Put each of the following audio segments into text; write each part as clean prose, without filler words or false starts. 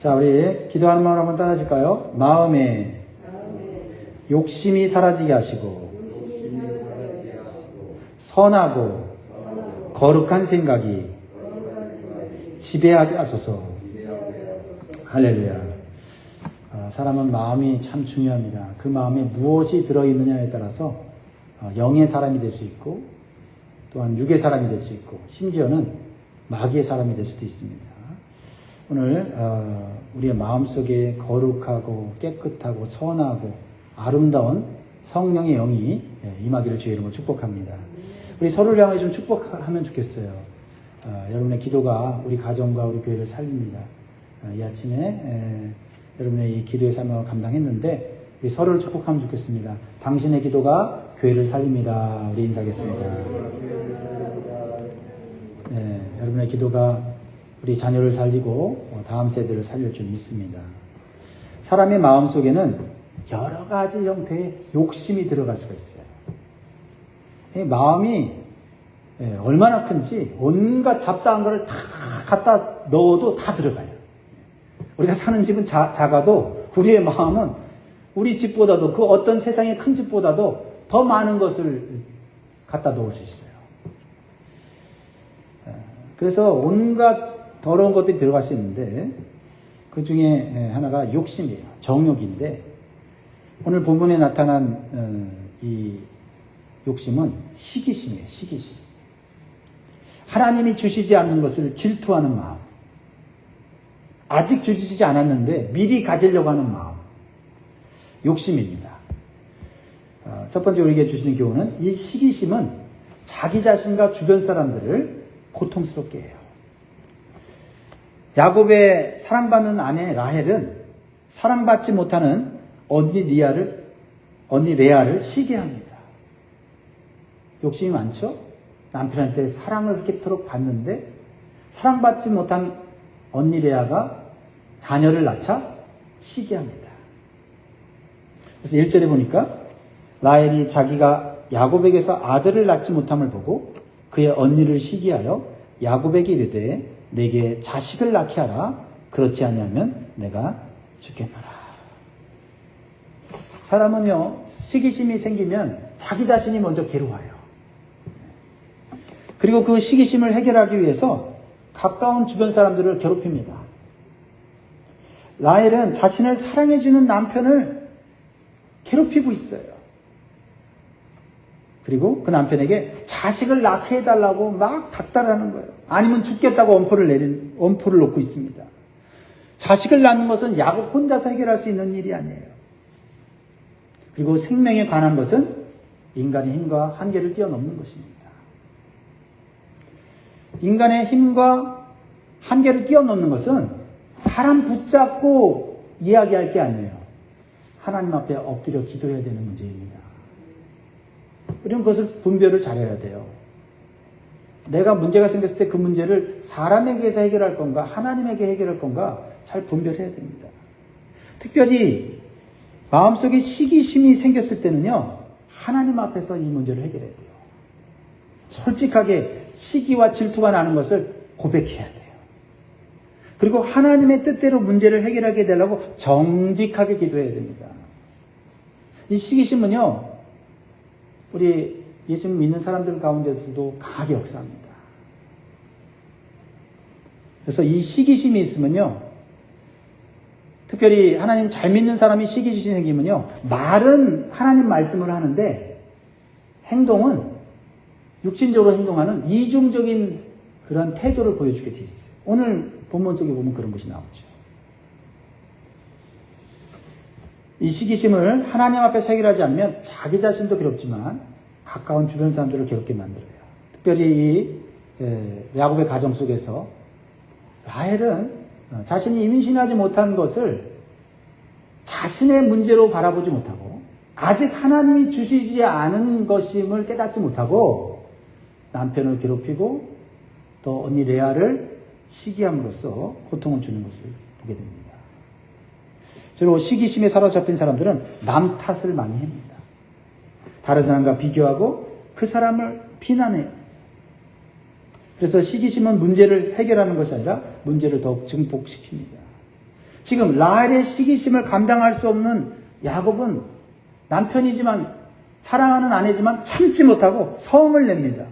자, 우리 기도하는 마음을 한번 따라하실까요? 마음에 욕심이 사라지게 하시고 선하고 거룩한 생각이 지배하게 하소서. 할렐루야. 사람은 마음이 참 중요합니다. 그 마음에 무엇이 들어있느냐에 따라서 영의 사람이 될 수 있고 또한 육의 사람이 될 수 있고 심지어는 마귀의 사람이 될 수도 있습니다. 오늘 우리의 마음속에 거룩하고 깨끗하고 선하고 아름다운 성령의 영이 임하기를 주의 이름으로 축복합니다. 우리 서로를 향해 좀 축복하면 좋겠어요. 여러분의 기도가 우리 가정과 우리 교회를 살립니다. 이 아침에 여러분의 이 기도의 삶을 감당했는데 우리 서로를 축복하면 좋겠습니다. 당신의 기도가 교회를 살립니다. 우리 인사하겠습니다. 여러분의 기도가 우리 자녀를 살리고 다음 세대를 살릴 줄 믿습니다. 사람의 마음속에는 여러 가지 형태의 욕심이 들어갈 수가 있어요. 이 마음이 얼마나 큰지 온갖 잡다한 거를 다 갖다 넣어도 다 들어가요. 우리가 사는 집은 작아도 우리의 마음은 우리 집보다도 그 어떤 세상의 큰 집보다도 더 많은 것을 갖다 넣을 수 있어요. 그래서 온갖 더러운 것들이 들어갈 수 있는데 그 중에 하나가 욕심이에요. 정욕인데 오늘 본문에 나타난 이 욕심은 시기심이에요. 시기심. 하나님이 주시지 않는 것을 질투하는 마음. 아직 주시지 않았는데 미리 가지려고 하는 마음. 욕심입니다. 첫 번째 우리에게 주시는 교훈은 이 시기심은 자기 자신과 주변 사람들을 고통스럽게 해요. 야곱의 사랑받는 아내 라헬은 사랑받지 못하는 언니 레아를 시기합니다. 욕심이 많죠? 남편한테 사랑을 그렇게토록 받는데 사랑받지 못한 언니 레아가 자녀를 낳자 시기합니다. 그래서 1절에 보니까 라헬이 자기가 야곱에게서 아들을 낳지 못함을 보고 그의 언니를 시기하여 야곱에게 이르되 내게 자식을 낳게 하라. 그렇지 아니하면 내가 죽겠노라. 사람은요, 시기심이 생기면 자기 자신이 먼저 괴로워요. 그리고 그 시기심을 해결하기 위해서 가까운 주변 사람들을 괴롭힙니다. 라헬은 자신을 사랑해주는 남편을 괴롭히고 있어요. 그리고 그 남편에게 자식을 낳게 해달라고 막 닥달하는 거예요. 아니면 죽겠다고 엄포를 놓고 있습니다. 자식을 낳는 것은 야곱 혼자서 해결할 수 있는 일이 아니에요. 그리고 생명에 관한 것은 인간의 힘과 한계를 뛰어넘는 것입니다. 인간의 힘과 한계를 뛰어넘는 것은 사람 붙잡고 이야기할 게 아니에요. 하나님 앞에 엎드려 기도해야 되는 문제입니다. 우리는 그것을 분별을 잘해야 돼요. 내가 문제가 생겼을 때 그 문제를 사람에게서 해결할 건가 하나님에게 해결할 건가 잘 분별해야 됩니다. 특별히 마음속에 시기심이 생겼을 때는요, 하나님 앞에서 이 문제를 해결해야 돼요. 솔직하게 시기와 질투가 나는 것을 고백해야 돼요. 그리고 하나님의 뜻대로 문제를 해결하게 되려고 정직하게 기도해야 됩니다. 이 시기심은요, 우리 예수님 믿는 사람들 가운데서도 강하게 역사합니다. 그래서 이 시기심이 있으면요, 특별히 하나님 잘 믿는 사람이 시기심이 생기면요, 말은 하나님 말씀을 하는데 행동은 육신적으로 행동하는 이중적인 그런 태도를 보여주게 돼 있어요. 오늘 본문 속에 보면 그런 것이 나오죠. 이 시기심을 하나님 앞에서 해결하지 않으면 자기 자신도 괴롭지만 가까운 주변 사람들을 괴롭게 만들어요. 특별히 이 야곱의 가정 속에서 라헬은 자신이 임신하지 못한 것을 자신의 문제로 바라보지 못하고 아직 하나님이 주시지 않은 것임을 깨닫지 못하고 남편을 괴롭히고 또 언니 레아를 시기함으로써 고통을 주는 것을 보게 됩니다. 주로 시기심에 사로잡힌 사람들은 남 탓을 많이 합니다. 다른 사람과 비교하고 그 사람을 비난해요. 그래서 시기심은 문제를 해결하는 것이 아니라 문제를 더욱 증폭시킵니다. 지금 라헬의 시기심을 감당할 수 없는 야곱은 남편이지만 사랑하는 아내지만 참지 못하고 성을 냅니다.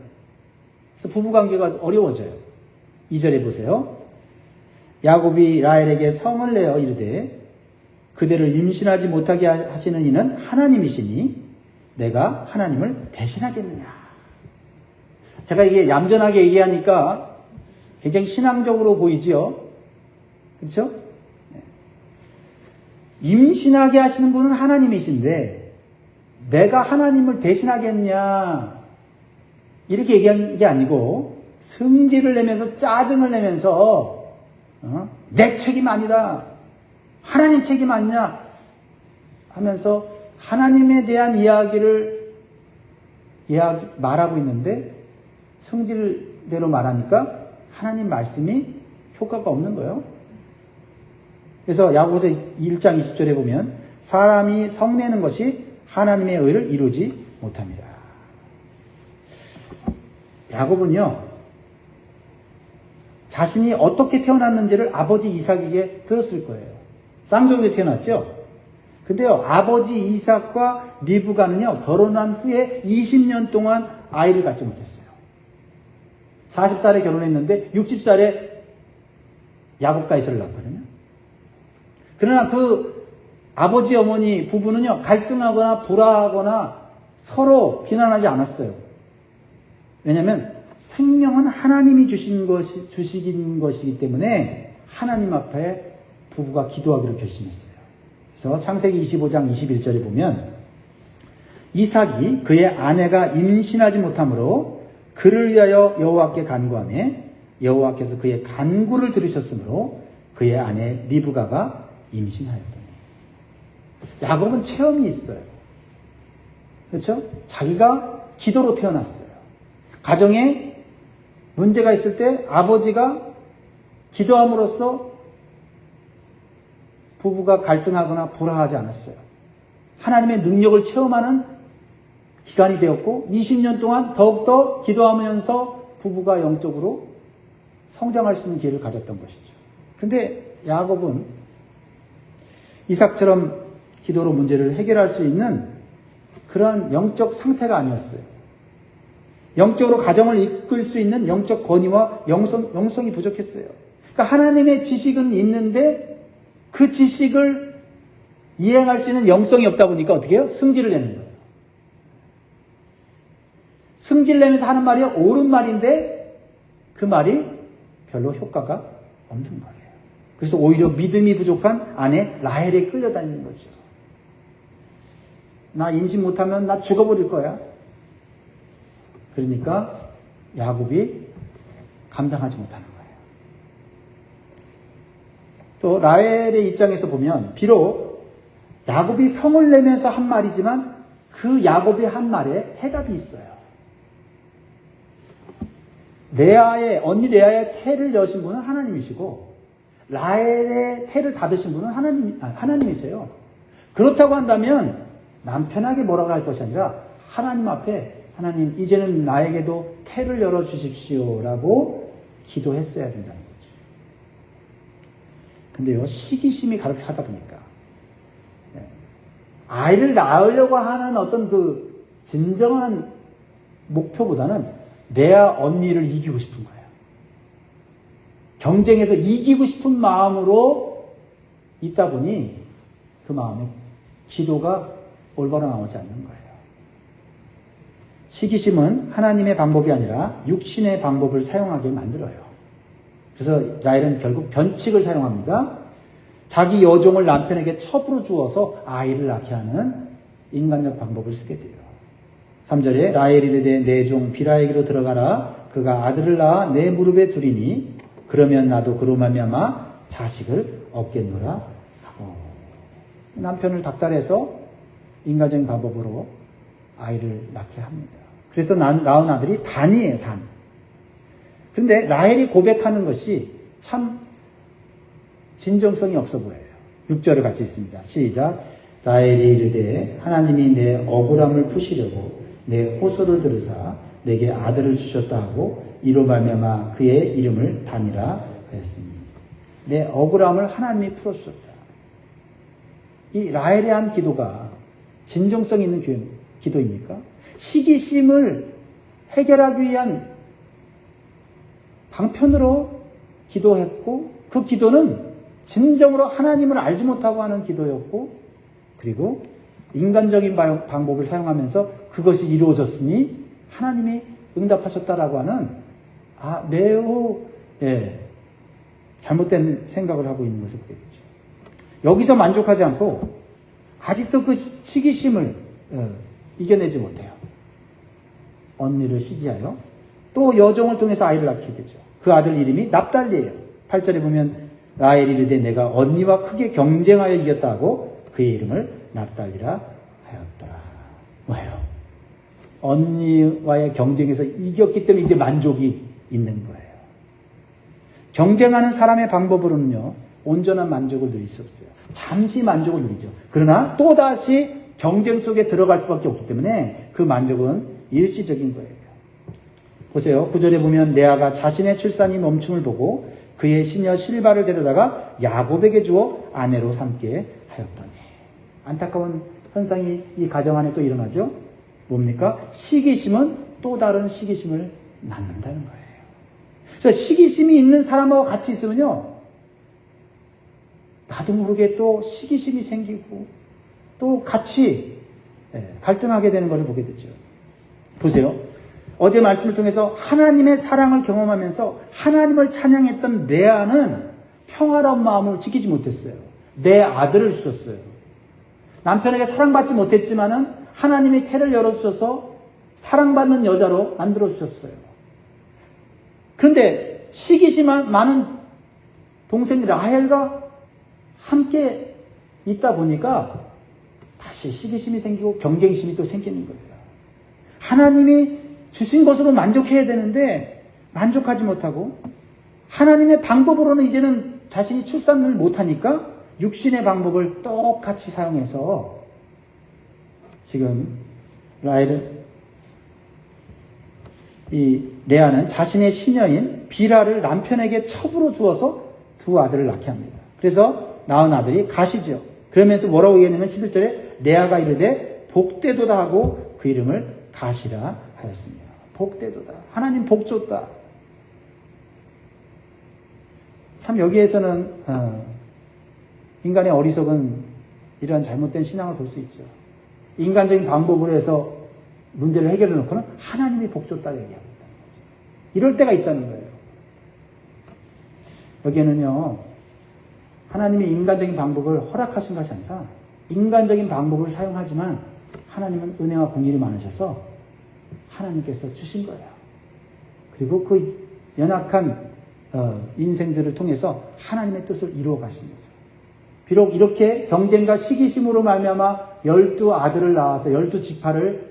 그래서 부부관계가 어려워져요. 2절에 보세요. 야곱이 라헬에게 성을 내어 이르되 그대를 임신하지 못하게 하시는 이는 하나님이시니 내가 하나님을 대신하겠느냐. 제가 이게 얌전하게 얘기하니까 굉장히 신앙적으로 보이지요. 그렇죠? 임신하게 하시는 분은 하나님이신데 내가 하나님을 대신하겠냐 이렇게 얘기한 게 아니고 승질을 내면서 짜증을 내면서 내 책임 아니다, 하나님 책임 아니냐 하면서 하나님에 대한 이야기를 말하고 있는데 승질대로 말하니까 하나님 말씀이 효과가 없는 거예요. 그래서 야고보서 1장 20절에 보면 사람이 성내는 것이 하나님의 의를 이루지 못합니다. 야곱은요, 자신이 어떻게 태어났는지를 아버지 이삭에게 들었을 거예요. 쌍둥이로 태어났죠? 근데요, 아버지 이삭과 리브가는요, 결혼한 후에 20년 동안 아이를 갖지 못했어요. 40살에 결혼했는데 60살에 야곱과 이삭을 낳았거든요. 그러나 그 아버지 어머니 부부는요, 갈등하거나 불화하거나 서로 비난하지 않았어요. 왜냐하면 생명은 하나님이 주신 것이기 때문에 하나님 앞에 부부가 기도하기로 결심했어요. 그래서 창세기 25장 21절에 보면 이삭이 그의 아내가 임신하지 못하므로 그를 위하여 여호와께 간구하며 여호와께서 그의 간구를 들으셨으므로 그의 아내 리브가가 임신하였더니. 야곱은 체험이 있어요. 그렇죠? 자기가 기도로 태어났어요. 가정에 문제가 있을 때 아버지가 기도함으로써 부부가 갈등하거나 불화하지 않았어요. 하나님의 능력을 체험하는 기간이 되었고 20년 동안 더욱더 기도하면서 부부가 영적으로 성장할 수 있는 기회를 가졌던 것이죠. 그런데 야곱은 이삭처럼 기도로 문제를 해결할 수 있는 그러한 영적 상태가 아니었어요. 영적으로 가정을 이끌 수 있는 영적 권위와 영성이 부족했어요. 그러니까 하나님의 지식은 있는데 그 지식을 이행할 수 있는 영성이 없다 보니까 어떻게 해요? 승질을 내는 거예요. 승질 내면서 하는 말이 옳은 말인데 그 말이 별로 효과가 없는 거예요. 그래서 오히려 믿음이 부족한 아내 라헬에 끌려다니는 거죠. 나 임신 못하면 나 죽어버릴 거야. 그러니까 야곱이 감당하지 못하는 거예요. 또 라헬의 입장에서 보면 비록 야곱이 성을 내면서 한 말이지만 그 야곱이 한 말에 해답이 있어요. 언니 레아의 태를 여신 분은 하나님이시고 라헬의 태를 닫으신 분은 하나님이세요. 그렇다고 한다면 남편에게 뭐라고 할 것이 아니라 하나님 앞에 하나님 이제는 나에게도 태를 열어주십시오라고 기도했어야 된다는 거죠. 근데요, 시기심이 가득하다 보니까 아이를 낳으려고 하는 어떤 그 진정한 목표보다는 레아 언니를 이기고 싶은 거예요. 경쟁에서 이기고 싶은 마음으로 있다 보니 그 마음에 기도가 올바로 나오지 않는 거예요. 시기심은 하나님의 방법이 아니라 육신의 방법을 사용하게 만들어요. 그래서 라헬은 결국 변칙을 사용합니다. 자기 여종을 남편에게 첩으로 주어서 아이를 낳게 하는 인간적 방법을 쓰게 돼요. 3절에 라헬이 이르되 내 종 비라에게로 들어가라. 그가 아들을 낳아 내 무릎에 두리니 그러면 나도 그로 말미암아 자식을 얻겠노라 하고 남편을 닥달해서 인간적인 방법으로 아이를 낳게 합니다. 그래서 낳은 아들이 단이에요, 단. 그런데 라헬이 고백하는 것이 참 진정성이 없어 보여요. 6절을 같이 있습니다. 시작. 라헬이 이르되 하나님이 내 억울함을 푸시려고 내 호소를 들으사 내게 아들을 주셨다 하고 이로 말미암아 그의 이름을 단이라 하였습니다. 내 억울함을 하나님이 풀어주셨다. 이 라헬의 한 기도가 진정성 있는 기도입니까? 시기심을 해결하기 위한 방편으로 기도했고, 그 기도는 진정으로 하나님을 알지 못하고 하는 기도였고, 그리고 인간적인 방법을 사용하면서 그것이 이루어졌으니 하나님이 응답하셨다라고 하는 매우 잘못된 생각을 하고 있는 것을 보게 되죠. 여기서 만족하지 않고 아직도 그 시기심을 이겨내지 못해요. 언니를 시기하여 또 여종을 통해서 아이를 낳게 되죠. 그 아들 이름이 납달리예요. 8절에 보면 라헬이 이르되 내가 언니와 크게 경쟁하여 이겼다 하고 그의 이름을 납달리라 하였더라. 뭐예요? 언니와의 경쟁에서 이겼기 때문에 이제 만족이 있는 거예요. 경쟁하는 사람의 방법으로는요, 온전한 만족을 누릴 수 없어요. 잠시 만족을 누리죠. 그러나 또다시 경쟁 속에 들어갈 수밖에 없기 때문에 그 만족은 일시적인 거예요. 보세요. 9절에 보면 레아가 자신의 출산이 멈춤을 보고 그의 시녀 실바를 데려다가 야곱에게 주어 아내로 삼게 하였더니. 안타까운 현상이 이 가정 안에 또 일어나죠. 뭡니까? 시기심은 또 다른 시기심을 낳는다는 거예요. 그래서 시기심이 있는 사람하고 같이 있으면요, 나도 모르게 또 시기심이 생기고 또 같이 갈등하게 되는 것을 보게 되죠. 보세요. 어제 말씀을 통해서 하나님의 사랑을 경험하면서 하나님을 찬양했던 레아는 평화로운 마음을 지키지 못했어요. 내 아들을 주셨어요. 남편에게 사랑받지 못했지만은 하나님이 태를 열어주셔서 사랑받는 여자로 만들어주셨어요. 그런데 시기심 많은 동생 라헬과 함께 있다 보니까 다시 시기심이 생기고 경쟁심이 또 생기는 거예요. 하나님이 주신 것으로 만족해야 되는데 만족하지 못하고, 하나님의 방법으로는 이제는 자신이 출산을 못하니까 육신의 방법을 똑같이 사용해서 지금 이 레아는 자신의 시녀인 비라를 남편에게 첩으로 주어서 두 아들을 낳게 합니다. 그래서 낳은 아들이 가시죠. 그러면서 뭐라고 얘기했냐면 11절에 레아가 이르되 복되도다 하고 그 이름을 가시라 하였습니다. 복되도다. 하나님 복 줬다. 참 여기에서는 인간의 어리석은 이러한 잘못된 신앙을 볼 수 있죠. 인간적인 방법으로 해서 문제를 해결해 놓고는 하나님이 복 줬다 얘기하고 있다는 거죠. 이럴 때가 있다는 거예요. 여기에는요, 하나님이 인간적인 방법을 허락하신 것이 아니라 인간적인 방법을 사용하지만 하나님은 은혜와 공의를 많으셔서 하나님께서 주신 거예요. 그리고 그 연약한 인생들을 통해서 하나님의 뜻을 이루어 가신 거죠. 비록 이렇게 경쟁과 시기심으로 말미암아 12아들을 낳아서 12지파를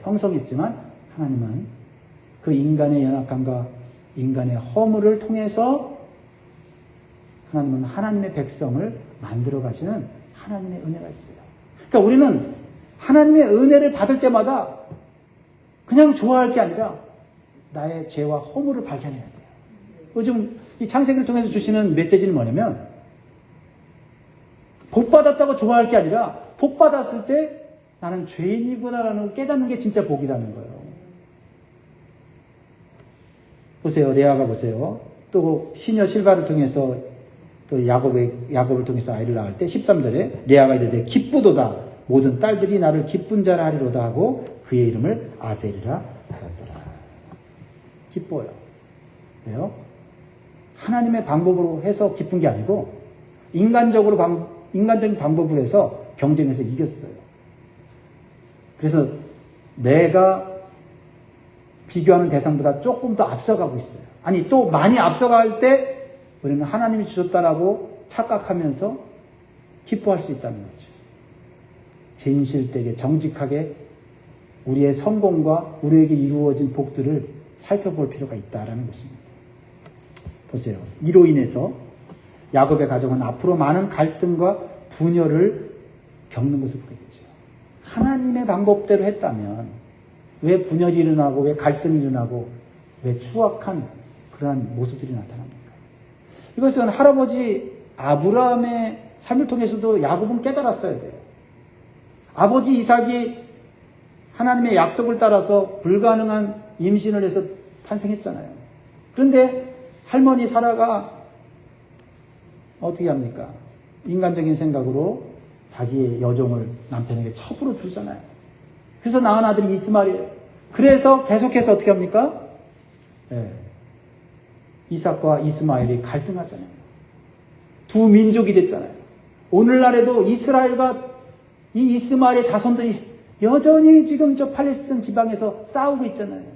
형성했지만 하나님은 그 인간의 연약함과 인간의 허물을 통해서 하나님은 하나님의 백성을 만들어 가시는 하나님의 은혜가 있어요. 그러니까 우리는 하나님의 은혜를 받을 때마다 그냥 좋아할 게 아니라 나의 죄와 허물을 발견해야 돼요. 요즘 이 창세기를 통해서 주시는 메시지는 뭐냐면, 복 받았다고 좋아할 게 아니라 복 받았을 때 나는 죄인이구나라는 걸 깨닫는 게 진짜 복이라는 거예요. 보세요. 레아가 보세요. 또 시녀 실바를 통해서 또 야곱을 통해서 아이를 낳을 때 13절에 레아가 이르되 기쁘도다. 모든 딸들이 나를 기쁜 자라 하리로다 하고 그의 이름을 아셀이라 하였더라. 기뻐요. 왜요? 하나님의 방법으로 해서 기쁜 게 아니고 인간적인 방법으로 해서 경쟁에서 이겼어요. 그래서 내가 비교하는 대상보다 조금 더 앞서가고 있어요. 아니, 또 많이 앞서갈 때 우리는 하나님이 주셨다라고 착각하면서 기뻐할 수 있다는 거죠. 진실되게 정직하게 우리의 성공과 우리에게 이루어진 복들을 살펴볼 필요가 있다라는 것입니다. 보세요. 이로 인해서 야곱의 가정은 앞으로 많은 갈등과 분열을 겪는 것을 보게 되죠. 하나님의 방법대로 했다면 왜 분열이 일어나고 왜 갈등이 일어나고 왜 추악한 그러한 모습들이 나타납니까? 이것은 할아버지 아브라함의 삶을 통해서도 야곱은 깨달았어야 돼요. 아버지 이삭이 하나님의 약속을 따라서 불가능한 임신을 해서 탄생했잖아요. 그런데 할머니 사라가 어떻게 합니까? 인간적인 생각으로 자기의 여종을 남편에게 첩으로 주잖아요. 그래서 낳은 아들이 이스마엘이에요. 그래서 계속해서 어떻게 합니까? 이삭과 이스마엘이 갈등하잖아요. 두 민족이 됐잖아요. 오늘날에도 이스라엘과 이 이스마엘의 자손들이 여전히 지금 저 팔레스타인 지방에서 싸우고 있잖아요.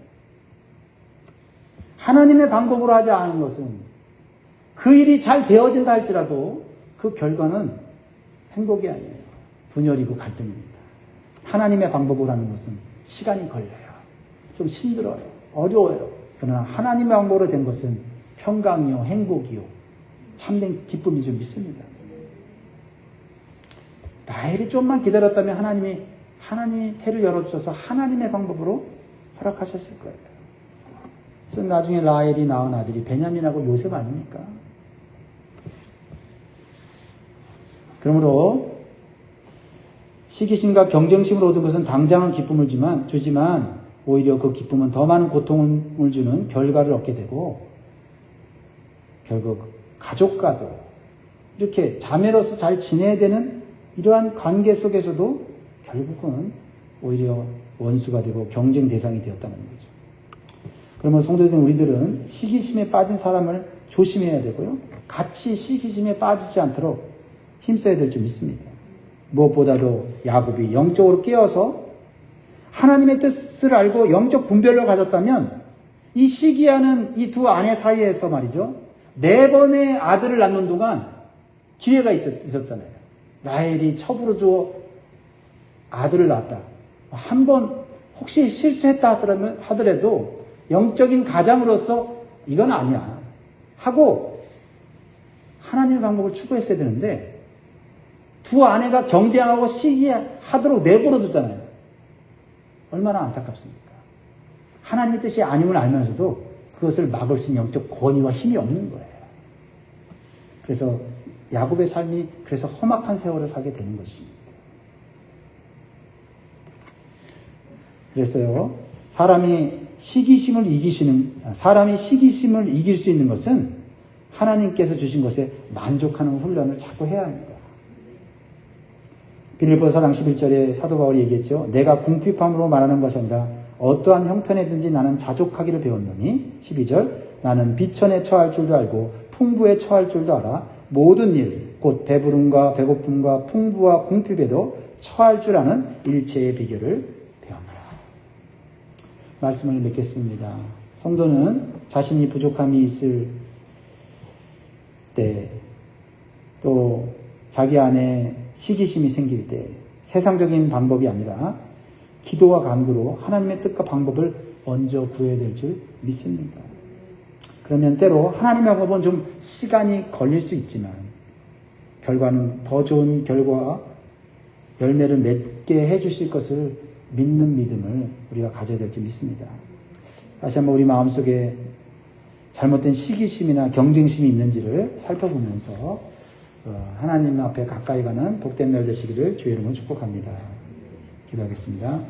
하나님의 방법으로 하지 않은 것은 그 일이 잘 되어진다 할지라도 그 결과는 행복이 아니에요. 분열이고 갈등입니다. 하나님의 방법으로 하는 것은 시간이 걸려요. 좀 힘들어요. 어려워요. 그러나 하나님의 방법으로 된 것은 평강이요, 행복이요, 참된 기쁨이 좀 믿습니다. 라헬이 좀만 기다렸다면 하나님이 태를 열어주셔서 하나님의 방법으로 허락하셨을 거예요. 그래서 나중에 라헬이 낳은 아들이 베냐민하고 요셉 아닙니까? 그러므로 시기심과 경쟁심을 얻은 것은 당장은 기쁨을 주지만 오히려 그 기쁨은 더 많은 고통을 주는 결과를 얻게 되고 결국 가족과도 이렇게 자매로서 잘 지내야 되는 이러한 관계 속에서도 결국은 오히려 원수가 되고 경쟁 대상이 되었다는 거죠. 그러면 성도된 우리들은 시기심에 빠진 사람을 조심해야 되고요. 같이 시기심에 빠지지 않도록 힘써야 될 줄 믿습니다. 무엇보다도 야곱이 영적으로 깨어서 하나님의 뜻을 알고 영적 분별을 가졌다면 이 시기하는 이 두 아내 사이에서 말이죠. 4번의 아들을 낳는 동안 기회가 있었잖아요. 라헬이 첩으로 주어 아들을 낳았다. 한 번 혹시 실수했다 하더라도 영적인 가장으로서 이건 아니야 하고 하나님의 방법을 추구했어야 되는데 두 아내가 경쟁하고 시기하도록 내버려 두잖아요. 얼마나 안타깝습니까? 하나님의 뜻이 아님을 알면서도 그것을 막을 수 있는 영적 권위와 힘이 없는 거예요. 그래서 야곱의 삶이 그래서 험악한 세월을 살게 되는 것입니다. 그래서요, 사람이 시기심을 이길 수 있는 것은 하나님께서 주신 것에 만족하는 훈련을 자꾸 해야 합니다. 빌립보서 4장 11절에 사도 바울이 얘기했죠. 내가 궁핍함으로 말하는 것이 아니라 어떠한 형편에든지 나는 자족하기를 배웠노니 12절 나는 비천에 처할 줄도 알고 풍부에 처할 줄도 알아 모든 일 곧 배부름과 배고픔과 풍부와 궁핍에도 처할 줄 아는 일체의 비결을 배웠노라. 말씀을 맺겠습니다. 성도는 자신이 부족함이 있을 때 또 자기 안에 시기심이 생길 때 세상적인 방법이 아니라 기도와 간구로 하나님의 뜻과 방법을 먼저 구해야 될 줄 믿습니다. 그러면 때로 하나님의 방법은 좀 시간이 걸릴 수 있지만 결과는 더 좋은 결과와 열매를 맺게 해주실 것을 믿는 믿음을 우리가 가져야 될 줄 믿습니다. 다시 한번 우리 마음속에 잘못된 시기심이나 경쟁심이 있는지를 살펴보면서 하나님 앞에 가까이 가는 복된 날 되시기를 주의 이름으로 축복합니다. 기도하겠습니다.